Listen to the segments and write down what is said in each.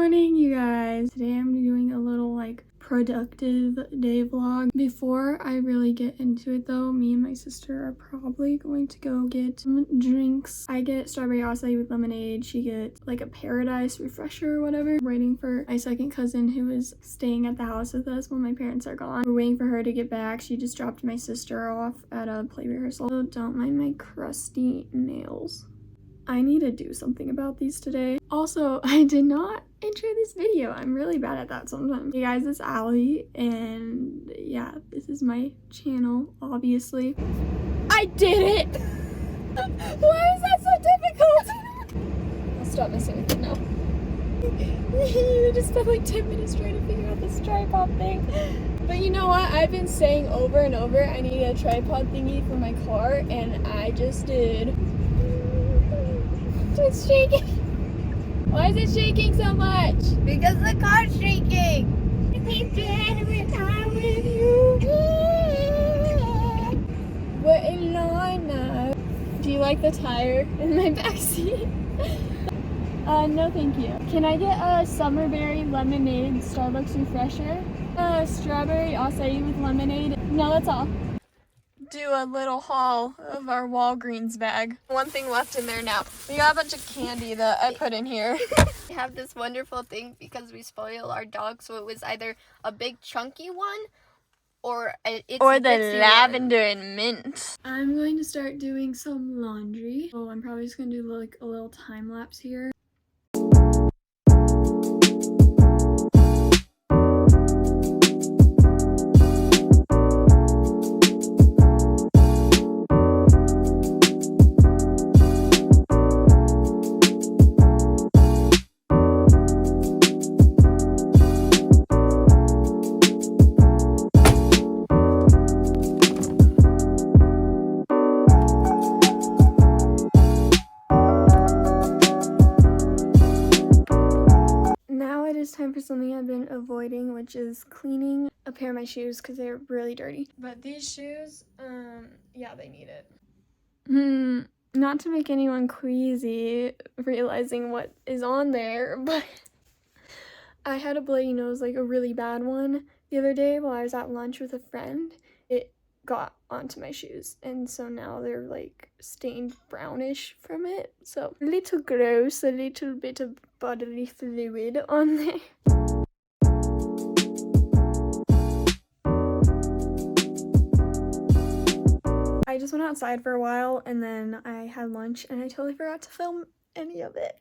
morning, you guys. Today I'm doing a little like productive day vlog. Before I really get into it though, me and my sister are probably going to go get some drinks. I get strawberry acai with lemonade. She gets like a paradise refresher or whatever. I'm waiting for my second cousin who is staying at the house with us when my parents are gone. We're waiting for her to get back. She just dropped my sister off at a play rehearsal. So don't mind my crusty nails. I need to do something about these today. Also, I did not intro this video. I'm really bad at that sometimes. Hey guys, it's Allie, and yeah, this is my channel, obviously. I did it! Why is that so difficult? I'll stop missing it now. We just spent like 10 minutes trying to figure out this tripod thing. But you know what? I've been saying over and over, I need a tripod thingy for my car, and I just did. It's shaking. Why is it shaking so much? Because the car's shaking. I'm with you. We're in line now. Do you like the tire in my backseat? No thank you. Can I get a summerberry lemonade Starbucks refresher? Strawberry acai with lemonade. No, that's all. Do a little haul of our Walgreens bag. One thing left in there now. We got a bunch of candy that I put in here. We have this wonderful thing because we spoil our dog, so it was either a big chunky one or the lavender and mint. I'm going to start doing some laundry. Oh, I'm probably just gonna do like a little time lapse here. It's time for something I've been avoiding, which is cleaning a pair of my shoes because they're really dirty. But these shoes, yeah, they need it. Not to make anyone queasy realizing what is on there, but I had a bloody nose, like a really bad one, the other day while I was at lunch with a friend. It got onto my shoes, and so now they're like stained brownish from it. So a little gross, a little bit of bodily fluid on there. I just went outside for a while and then I had lunch and I totally forgot to film any of it.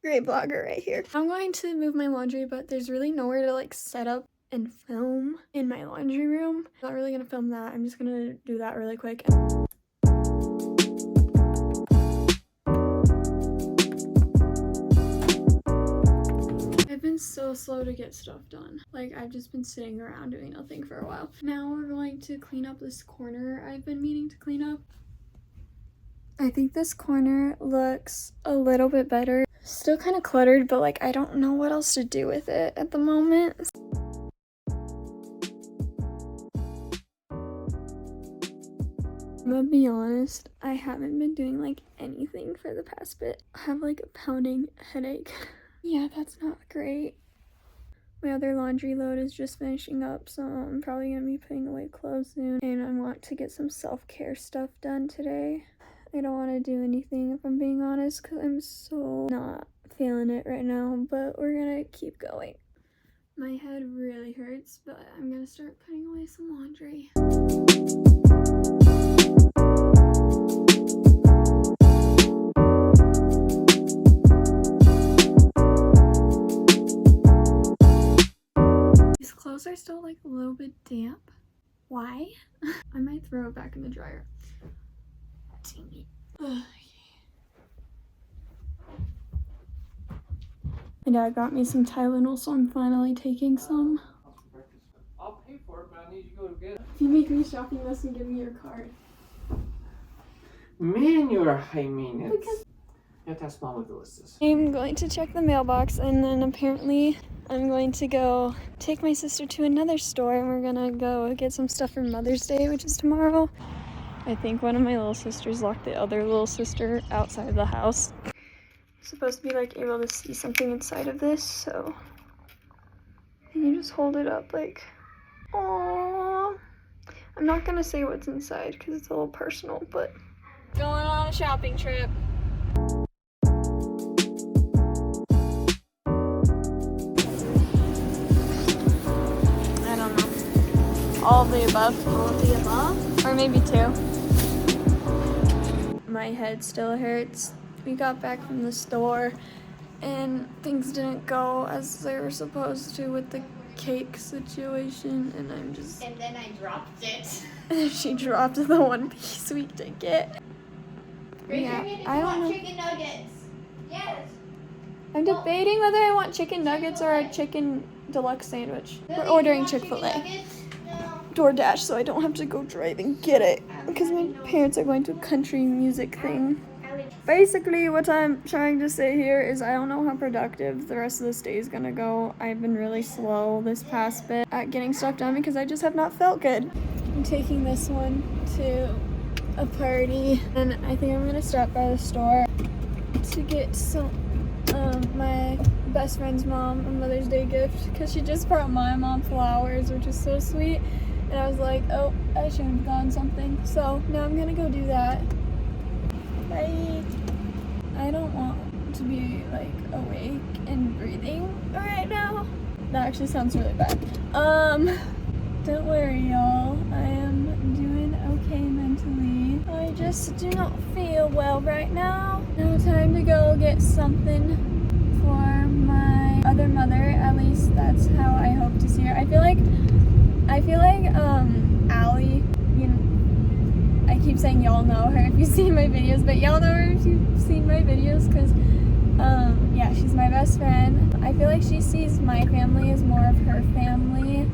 Great vlogger right here. I'm going to move my laundry, but there's really nowhere to like set up and film in my laundry room. I'm not really gonna film that. I'm just gonna do that really quick. I've been so slow to get stuff done. Like, I've just been sitting around doing nothing for a while. Now we're going to clean up this corner I've been meaning to clean up. I think this corner looks a little bit better. Still kind of cluttered, but like I don't know what else to do with it at the moment. I'm gonna be honest, I haven't been doing like anything for the past bit. I have like a pounding headache. Yeah, that's not great. My other laundry load is just finishing up, so I'm probably gonna be putting away clothes soon. And I want to get some self-care stuff done today. I don't want to do anything if I'm being honest, because I'm so not feeling it right now, but we're gonna keep going. My head really hurts, but I'm gonna start putting away some laundry. These clothes are still like a little bit damp. Why? I might throw it back in the dryer. Dang it. Ugh. My dad got me some Tylenol, so I'm finally taking some. I'll pay for it, but I need you to go to get it. If you make me a shopping list and give me your card. Man, you're a high maintenance. Because you have to ask Mom what the list is. I'm going to check the mailbox, and then apparently I'm going to go take my sister to another store, and we're gonna go get some stuff for Mother's Day, which is tomorrow. I think one of my little sisters locked the other little sister outside of the house. supposed to be like able to see something inside of this, so you just hold it up like, aww. I'm not gonna say what's inside because it's a little personal, but going on a shopping trip. I don't know. All of the above. All of the above? Or maybe 2. My head still hurts. We got back from the store and things didn't go as they were supposed to with the cake situation, and I'm just... And then I dropped it. She dropped the one piece we did get. Yeah, I don't know. Chicken nuggets. Yes. I'm debating whether I want chicken nuggets or a chicken deluxe sandwich. We're ordering Chick-fil-A. No. DoorDash, so I don't have to go drive and get it because my parents are going to a country music thing. Basically, what I'm trying to say here is I don't know how productive the rest of this day is gonna go. I've been really slow this past bit at getting stuff done because I just have not felt good. I'm taking this one to a party, and I think I'm gonna stop by the store to get some my best friend's mom a Mother's Day gift because she just brought my mom flowers, which is so sweet. And I was like, oh, I should have done something. So now I'm gonna go do that. Bye. I don't want to be like awake and breathing right now. That actually sounds really bad. Don't worry, y'all. I am doing okay mentally. I just do not feel well right now. Now time to go get something for my other mother. At least that's how I hope to see her. I feel like Allie, you know, I keep saying y'all know her if you've seen my videos, but y'all know her if you've seen my videos because yeah, she's my best friend. I feel like she sees my family as more of her family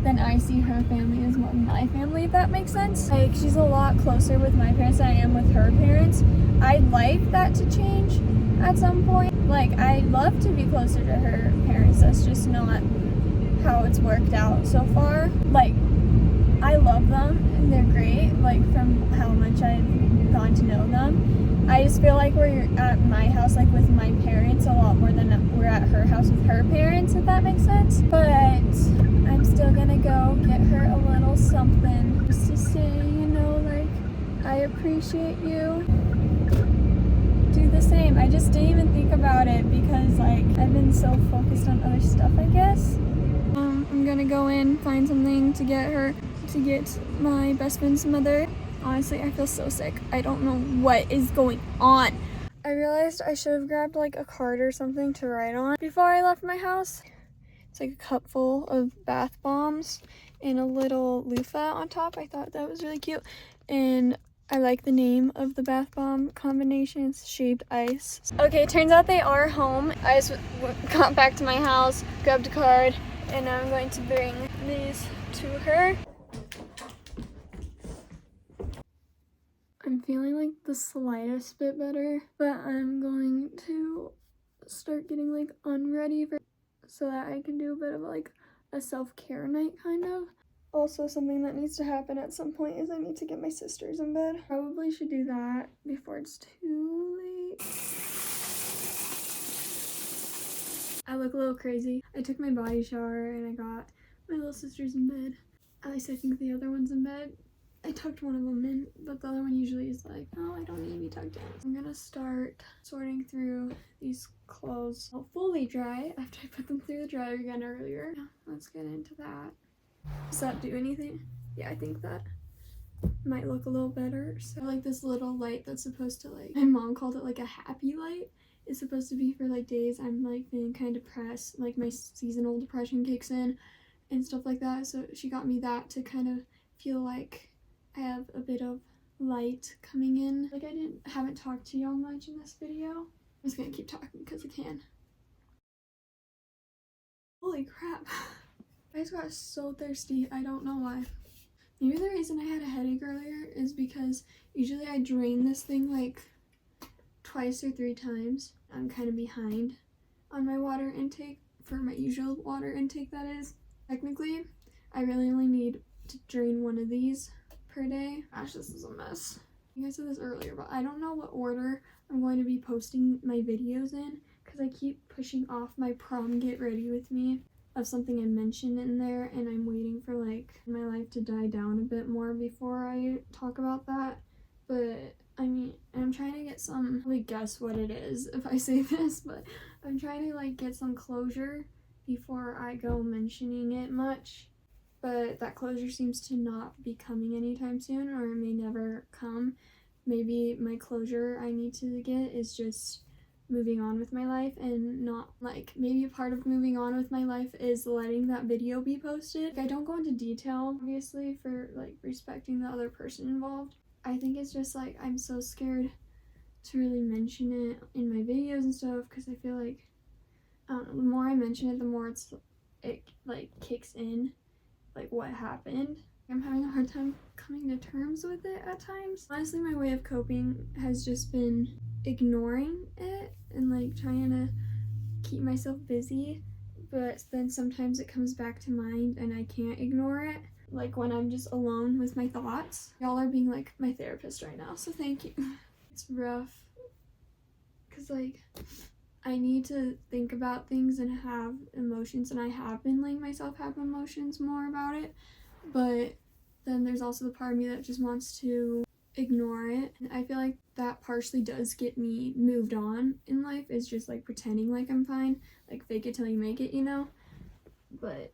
than I see her family as more of my family, if that makes sense. Like, she's a lot closer with my parents than I am with her parents. I'd like that to change at some point. Like, I'd love to be closer to her parents. That's just not how it's worked out so far. Like, I love them and they're great, like, from how much I've gotten to know them. I just feel like we're at my house, like, with my parents a lot more than we're at her house with her parents, if that makes sense. But I'm still gonna go get her a little something just to say, you know, like, I appreciate you. Do the same. I just didn't even think about it because, like, I've been so focused on other stuff, I guess. I'm gonna go in, find something to get her, to get my best friend's mother. Honestly, I feel so sick. I don't know what is going on. I realized I should have grabbed like a card or something to write on before I left my house. It's like a cup full of bath bombs and a little loofah on top. I thought that was really cute. And I like the name of the bath bomb combination. It's shaved ice. Okay, turns out they are home. I just got back to my house, grabbed a card, and now I'm going to bring these to her. I'm feeling like the slightest bit better, but I'm going to start getting like unready for so that I can do a bit of like a self-care night kind of. Also, something that needs to happen at some point is I need to get my sisters in bed. Probably should do that before it's too late. I look a little crazy. I took my body shower and I got my little sisters in bed. At least I think the other one's in bed. I tucked one of them in, but the other one usually is like, oh, I don't need to be tucked in. I'm gonna start sorting through these clothes. I'll fully dry after I put them through the dryer again earlier. Yeah, let's get into that. Does that do anything? Yeah, I think that might look a little better. So like this little light that's supposed to like, my mom called it like a happy light. It's supposed to be for like days I'm like feeling kind of depressed, like my seasonal depression kicks in and stuff like that. So she got me that to kind of feel like I have a bit of light coming in. Like I haven't talked to y'all much in this video. I'm just gonna keep talking because I can. Holy crap. I just got so thirsty. I don't know why. Maybe the reason I had a headache earlier is because usually I drain this thing like twice or 3 times. I'm kind of behind on my water intake for my usual water intake, that is. Technically, I really only need to drain one of these per day. Gosh, this is a mess. I said this earlier, but I don't know what order I'm going to be posting my videos in because I keep pushing off my prom get ready with me of something I mentioned in there, and I'm waiting for like my life to die down a bit more before I talk about that. But I mean, I'm trying to get some, probably guess what it is if I say this, but I'm trying to like get some closure before I go mentioning it much. But that closure seems to not be coming anytime soon, or it may never come. Maybe my closure I need to get is just moving on with my life, and not like, maybe part of moving on with my life is letting that video be posted. I don't go into detail, obviously, for like respecting the other person involved. I think it's just like I'm so scared to really mention it in my videos and stuff because I feel like, I don't know, the more I mention it, the more it like kicks in, like what happened. I'm having a hard time coming to terms with it at times. Honestly, my way of coping has just been ignoring it and like trying to keep myself busy, but then sometimes it comes back to mind and I can't ignore it. Like when I'm just alone with my thoughts. Y'all are being like my therapist right now, so thank you. It's rough because like I need to think about things and have emotions, and I have been letting myself have emotions more about it, but then there's also the part of me that just wants to ignore it. And I feel like that partially does get me moved on in life, is just like pretending like I'm fine, like fake it till you make it, you know? But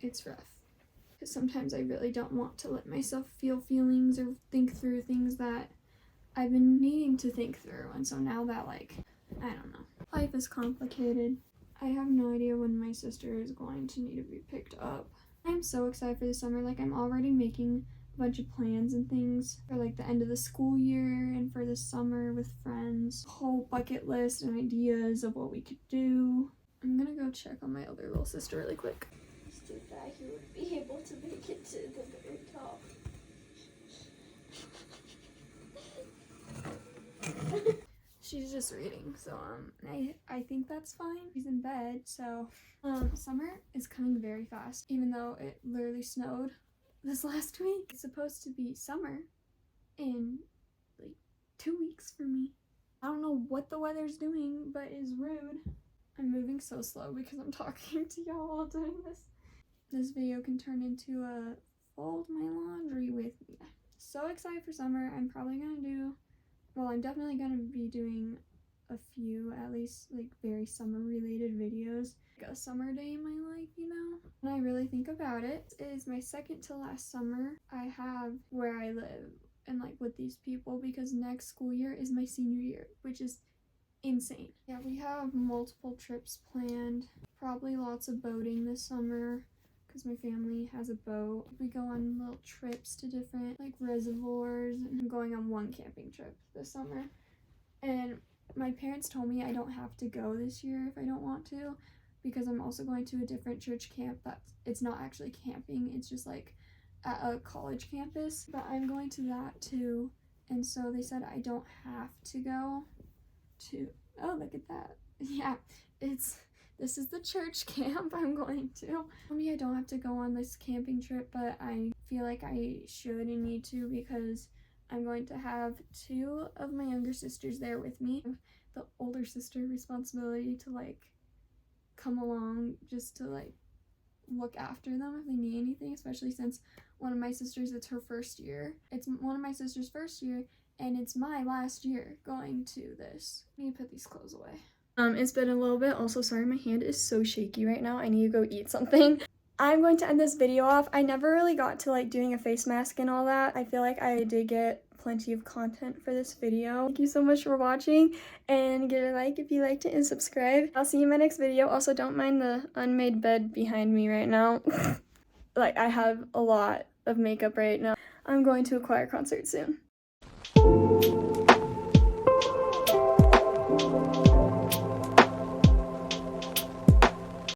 it's rough because sometimes I really don't want to let myself feel feelings or think through things that I've been needing to think through. And so now that, like, I don't know, life is complicated. I have no idea when my sister is going to need to be picked up. I'm so excited for the summer. Like, I'm already making a bunch of plans and things for like the end of the school year and for the summer with friends. Whole bucket list and ideas of what we could do. I'm gonna go check on my other little sister really quick. Did that he would be able to make it to the very top. She's just reading, so I think that's fine. She's in bed, so summer is coming very fast, even though it literally snowed this last week. It's supposed to be summer in like 2 weeks for me. I don't know what the weather's doing, but it's rude. I'm moving so slow because I'm talking to y'all while doing this. This video can turn into a fold my laundry with me. So excited for summer. I'm probably gonna do, well, I'm definitely gonna be doing a few, at least like very summer related videos. Like a summer day in my life, you know? When I really think about it, it is my second to last summer I have where I live and like with these people, because next school year is my senior year, which is insane. Yeah, we have multiple trips planned, probably lots of boating this summer because my family has a boat. We go on little trips to different like reservoirs, and I'm going on one camping trip this summer. And my parents told me I don't have to go this year if I don't want to, because I'm also going to a different church camp that it's not actually camping, it's just like at a college campus, but I'm going to that too. And so they said I don't have to go to, oh, look at that. Yeah, this is the church camp I'm going to. For me, I don't have to go on this camping trip, but I feel like I should and need to, because I'm going to have 2 of my younger sisters there with me. The older sister responsibility to like come along just to like look after them if they need anything, especially since one of my sisters, it's her first year. It's one of my sister's first year, and it's my last year going to this. I need to put these clothes away. It's been a little bit. Also, sorry, my hand is so shaky right now. I need to go eat something. I'm going to end this video off. I never really got to like doing a face mask and all that. I feel like I did get plenty of content for this video. Thank you so much for watching, and give it a like if you liked it and subscribe. I'll see you in my next video. Also, don't mind the unmade bed behind me right now. Like, I have a lot of makeup right now. I'm going to a choir concert soon.